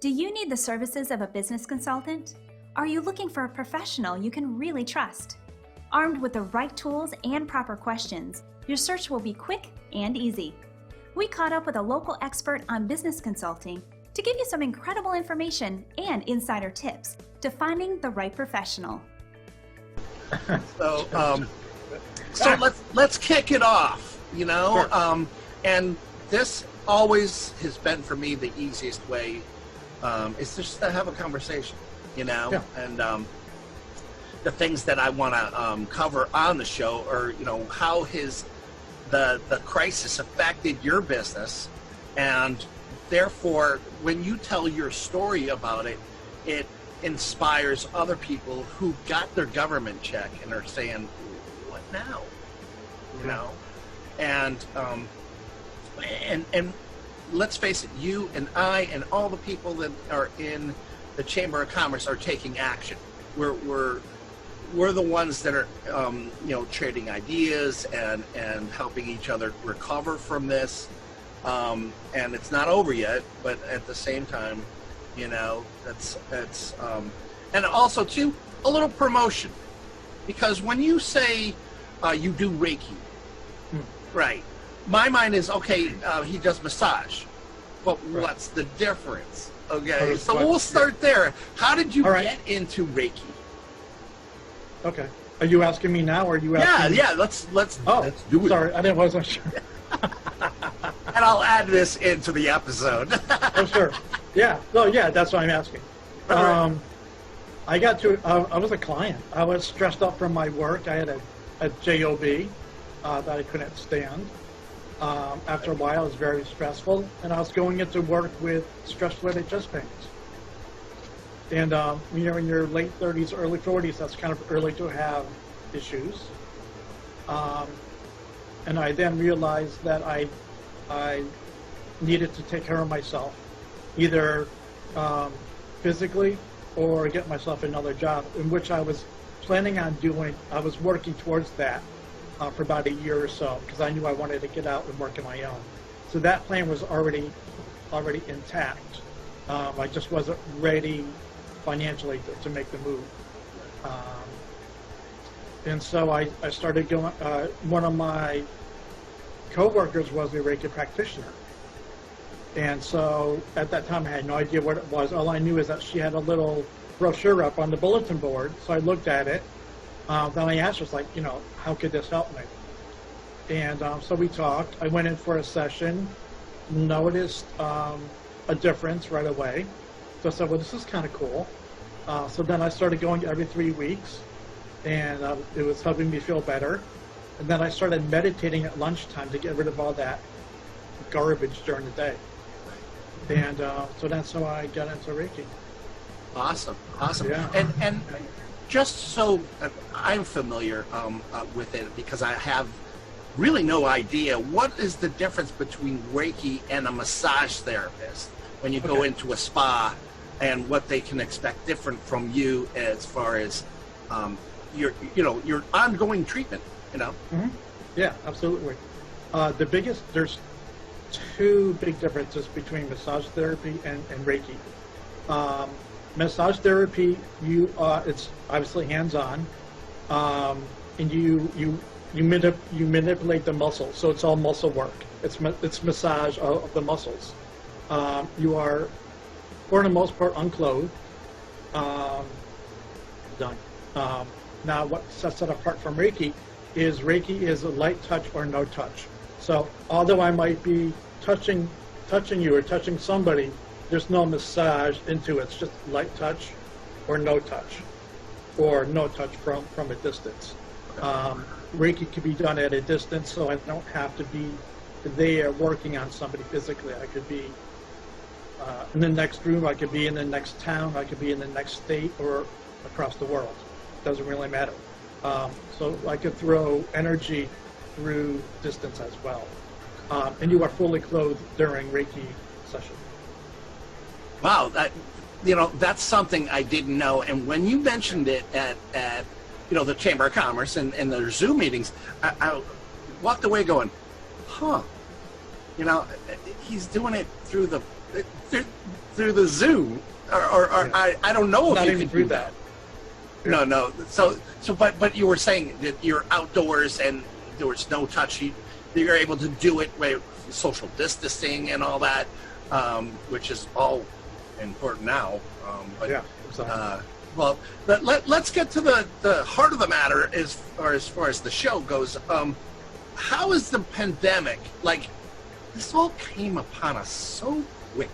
Do you need the services of a business consultant? Are you looking for a professional you can really trust? Armed with the right tools and proper questions, your search will be quick and easy. We caught up with a local expert on business consulting to give you some incredible information and insider tips to finding the right professional. So let's kick it off, you know, Sure. And this always has been for me the easiest way, is just to have a conversation, you know, Yeah. and the things that I want to cover on the show are, you know, how the crisis affected your business, and therefore when you tell your story about it, it inspires other people who got their government check and are saying, what now? You know? And let's face it, you and I and all the people that are in the Chamber of Commerce are taking action. We're the ones that are you know, trading ideas and helping each other recover from this, and it's not over yet, but at the same time, you know, that's and also too, a little promotion, because when you say you do Reiki, right, my mind is, okay, he does massage, but what's the difference? Okay, so we'll start there. How did you get into Reiki? Okay. Are you asking me now, or are you asking? Yeah. Let's do it. Sorry, I wasn't sure. And I'll add this into the episode. Oh, sure. Yeah. No, yeah. That's what I'm asking. I got to. I was a client. I was stressed out from my work. I had a job that I couldn't stand. After a while, it was very stressful, and I was going into work with stress-related chest pains. And when you're in your late 30s, early 40s, that's kind of early to have issues. And I then realized that I needed to take care of myself, either physically or get myself another job, in which I was planning on doing. I was working towards that for about a year or so, because I knew I wanted to get out and work on my own. So that plan was already intact. I just wasn't ready financially to make the move. And so I started going, one of my co-workers was a Reiki practitioner. And so at that time I had no idea what it was. All I knew is that she had a little brochure up on the bulletin board. So I looked at it. Then I asked her, like, you know, how could this help me? And so we talked. I went in for a session, noticed a difference right away. So I said, well, this is kind of cool. So then I started going every 3 weeks, and it was helping me feel better. And then I started meditating at lunchtime to get rid of all that garbage during the day. And so that's how I got into Reiki. Awesome. Yeah. And just so I'm familiar with it, because I have really no idea, what is the difference between Reiki and a massage therapist when you go into a spa, and what they can expect different from you as far as your ongoing treatment, you know? Mm-hmm. Yeah, absolutely. There's two big differences between massage therapy and Reiki. Massage therapy, it's obviously hands-on, and you manipulate the muscles, so it's all muscle work. It's massage of the muscles. You are, for the most part, unclothed. Done. Now, what sets it apart from Reiki is a light touch or no touch. So, although I might be touching you or touching somebody, there's no massage into it. It's just light touch or no touch from a distance. Reiki can be done at a distance, so I don't have to be there working on somebody physically. I could be in the next room, I could be in the next town, I could be in the next state or across the world. It doesn't really matter. So I could throw energy through distance as well. And you are fully clothed during Reiki session. Wow, that's something I didn't know. And when you mentioned it at the Chamber of Commerce and their Zoom meetings, I walked away going, huh, he's doing it through through the Zoom, or I don't know if Not you even could through do that. No. So but you were saying that you're outdoors and there was no touch. You're able to do it with social distancing and all that, which is all important now. But, yeah, exactly. Well, let's get to the heart of the matter as far as the show goes. How is the pandemic, like, this all came upon us so quick,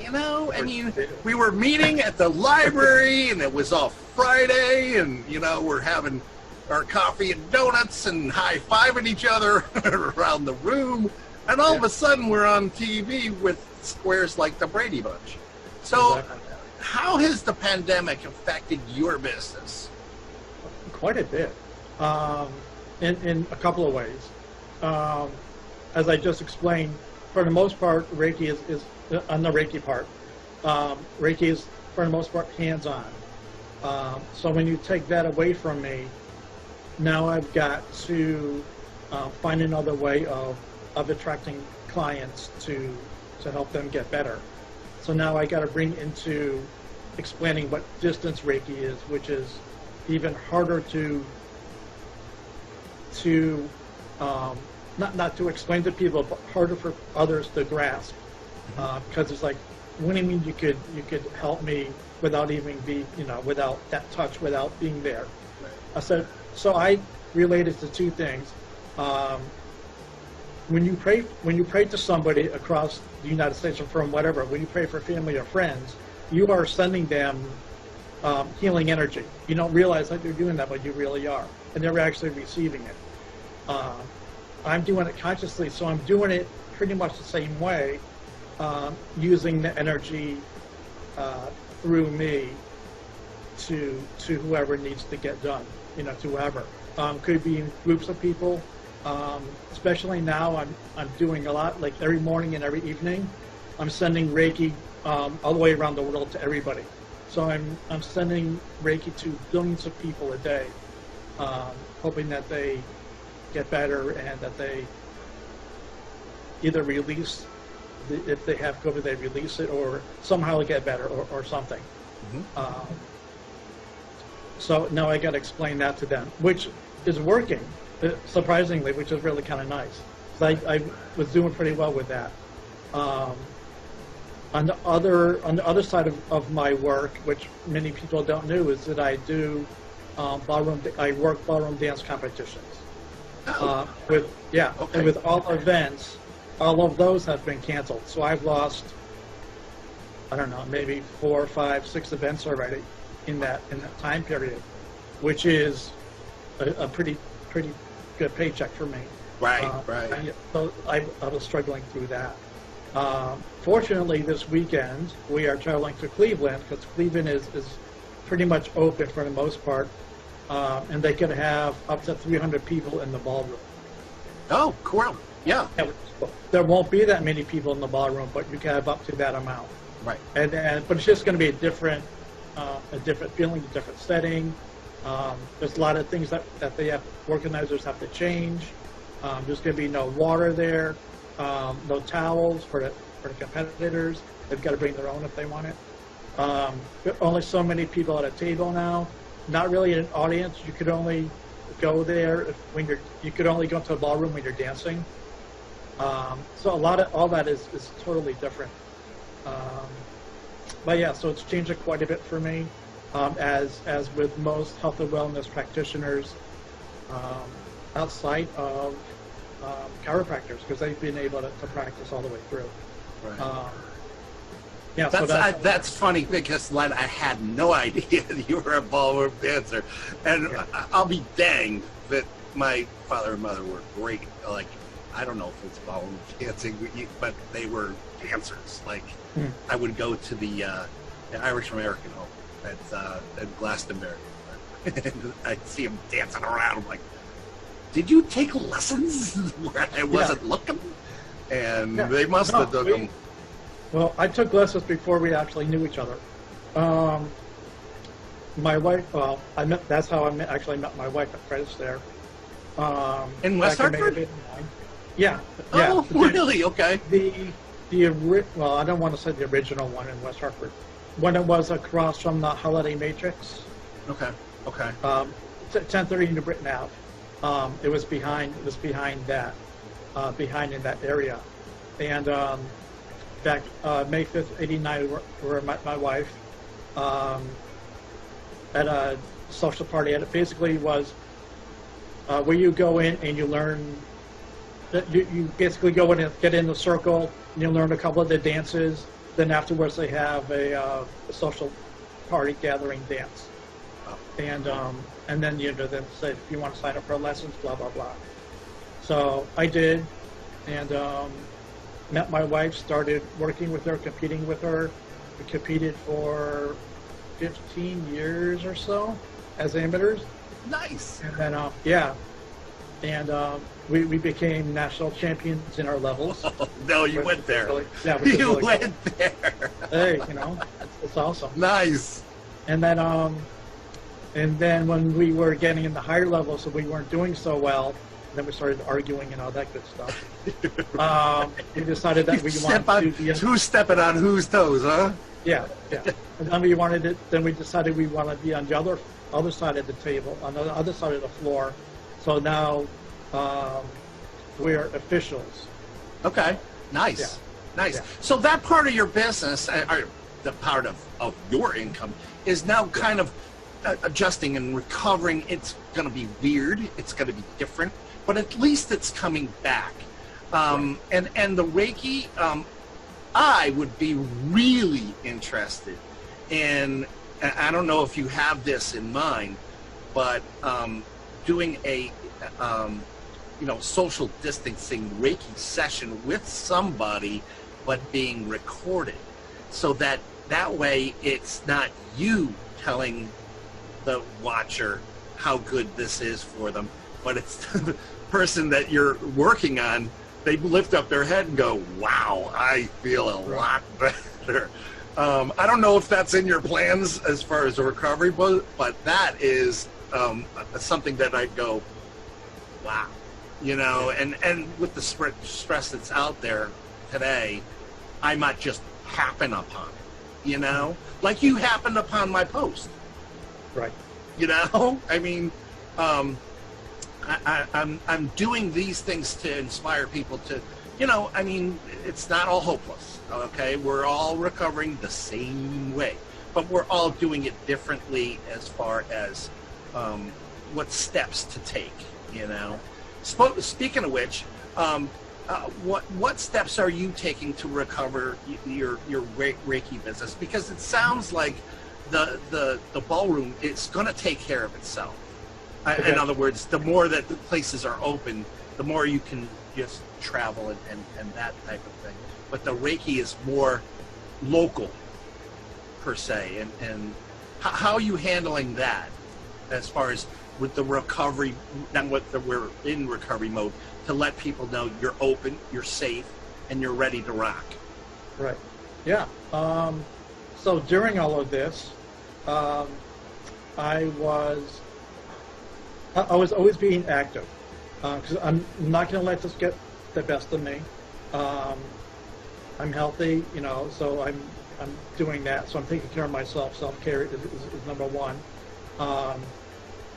you know? I mean, we were meeting at the library and it was all Friday and, you know, we're having our coffee and donuts and high-fiving each other around the room. And all of a sudden we're on TV with squares like the Brady Bunch. So Exactly. how has the pandemic affected your business? Quite a bit, in a couple of ways. As I just explained, for the most part, Reiki is on the Reiki part. Reiki is, for the most part, hands-on. So when you take that away from me, now I've got to find another way of attracting clients to help them get better. So now I got to bring into explaining what distance Reiki is, which is even harder to not to explain to people, but harder for others to grasp. Because it's like, what do you mean you could help me without even without that touch, without being there? Right. So I related to two things. When you pray to somebody across the United States or from whatever, when you pray for family or friends, you are sending them healing energy. You don't realize that you're doing that, but you really are, and they're actually receiving it. I'm doing it consciously, so I'm doing it pretty much the same way, using the energy through me to whoever needs to get done, to whoever. Could be in groups of people. Especially now, I'm doing a lot, like every morning and every evening, I'm sending Reiki all the way around the world to everybody. So I'm sending Reiki to billions of people a day, hoping that they get better and that they either release, if they have COVID, they release it, or somehow get better or something. Mm-hmm. So now I got to explain that to them, which is working. Surprisingly, which is really kind of nice. So I was doing pretty well with that. On the other side of my work, which many people don't know, is that I do I work ballroom dance competitions. Okay. And with all events, all of those have been canceled. So I've lost, I don't know, maybe 4, 5, 6 events already in that time period, which is a pretty good paycheck for me. Right. So I was struggling through that. Fortunately, this weekend we are traveling to Cleveland, because Cleveland is pretty much open for the most part, and they can have up to 300 people in the ballroom. Oh, cool. Yeah. There won't be that many people in the ballroom, but you can have up to that amount. Right. But it's just going to be a different feeling, a different setting. There's a lot of things that organizers have to change. There's going to be no water there, no towels for the competitors. They've got to bring their own if they want it. There are only so many people at a table now. Not really an audience. You could only go there you could only go into a ballroom when you're dancing. So all that is totally different. But yeah, so it's changed it quite a bit for me. As with most health and wellness practitioners outside of chiropractors, because they've been able to practice all the way through. Right. That's funny, because Len, I had no idea that you were a ballroom dancer, and I'll be danged that my father and mother were great. Like, I don't know if it's ballroom dancing, but they were dancers. Like, I would go to the Irish American home at Glastonbury. And I'd see them dancing around. I'm like, did you take lessons where I wasn't looking? And they must have took them. Well, I took lessons before we actually knew each other. My wife, that's how I actually met my wife at Credits there. In West Hartford? Yeah. Oh, really? Okay. Well, I don't want to say the original one in West Hartford. When it was across from the Holiday Matrix, Okay. 1030 New Britain Ave. It was behind that, behind in that area. And back May 5th, '89, where I met my wife at a social party. And it basically was where you go in and you learn. You basically go in and get in the circle, and you learn a couple of the dances. Then afterwards, they have a social party gathering dance, and then then say if you want to sign up for lessons, blah blah blah. So I did, and met my wife, started working with her, competing with her. We competed for 15 years or so as amateurs. Nice. And then and we became national champions in our levels. Oh, no, you went there. Yeah, you went there. Hey, it's awesome. Nice. And then when we were getting in the higher levels, so we weren't doing so well, then we started arguing and all that good stuff. We decided that we wanted to be who's stepping on whose toes, huh? Yeah. And then we decided we want to be on the other side of the table, on the other side of the floor. So now we're officials. Okay, nice. Yeah. Nice. Yeah. So that part of your business, or the part of your income, is now kind of adjusting and recovering. It's going to be weird. It's going to be different, but at least it's coming back. And the Reiki, I would be really interested in. I don't know if you have this in mind, but doing a social distancing Reiki session with somebody, but being recorded, so that way it's not you telling the watcher how good this is for them, but it's the person that you're working on. They lift up their head and go, wow, I feel a lot better. I don't know if that's in your plans as far as the recovery, but that is something that I'd go, wow, and with the stress that's out there today, I might just happen upon it, like you happened upon my post. Right. I mean, I'm doing these things to inspire people to, it's not all hopeless, okay? We're all recovering the same way, but we're all doing it differently as far as what steps to take, Speaking of which, what steps are you taking to recover your Reiki business? Because it sounds like the ballroom is going to take care of itself. Okay. In other words, the more that the places are open, the more you can just travel and that type of thing. But the Reiki is more local, per se. And how are you handling that as far as with the recovery, we're in recovery mode, to let people know you're open, you're safe, and you're ready to rock? Right. Yeah. So during all of this, I was always being active, because I'm not going to let this get the best of me. I'm healthy, so I'm doing that. So I'm taking care of myself. Self-care is number one.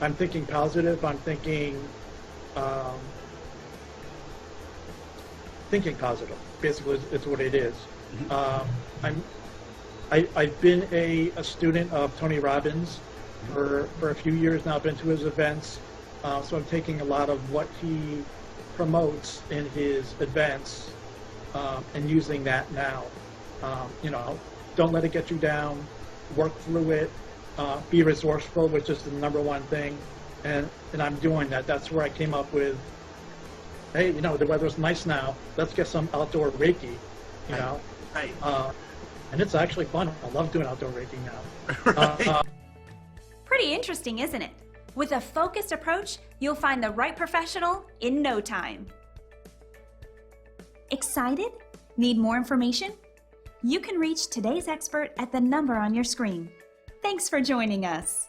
I'm thinking positive. I'm thinking positive. Basically, it's what it is. I've been a student of Tony Robbins for a few years now. I've been to his events, so I'm taking a lot of what he promotes in his events and using that now. Don't let it get you down. Work through it. Be resourceful, which is the number one thing, and I'm doing that. That's where I came up with, hey, the weather's nice now. Let's get some outdoor Reiki, Right. And it's actually fun. I love doing outdoor Reiki now. Right. Pretty interesting, isn't it? With a focused approach, you'll find the right professional in no time. Excited? Need more information? You can reach today's expert at the number on your screen. Thanks for joining us.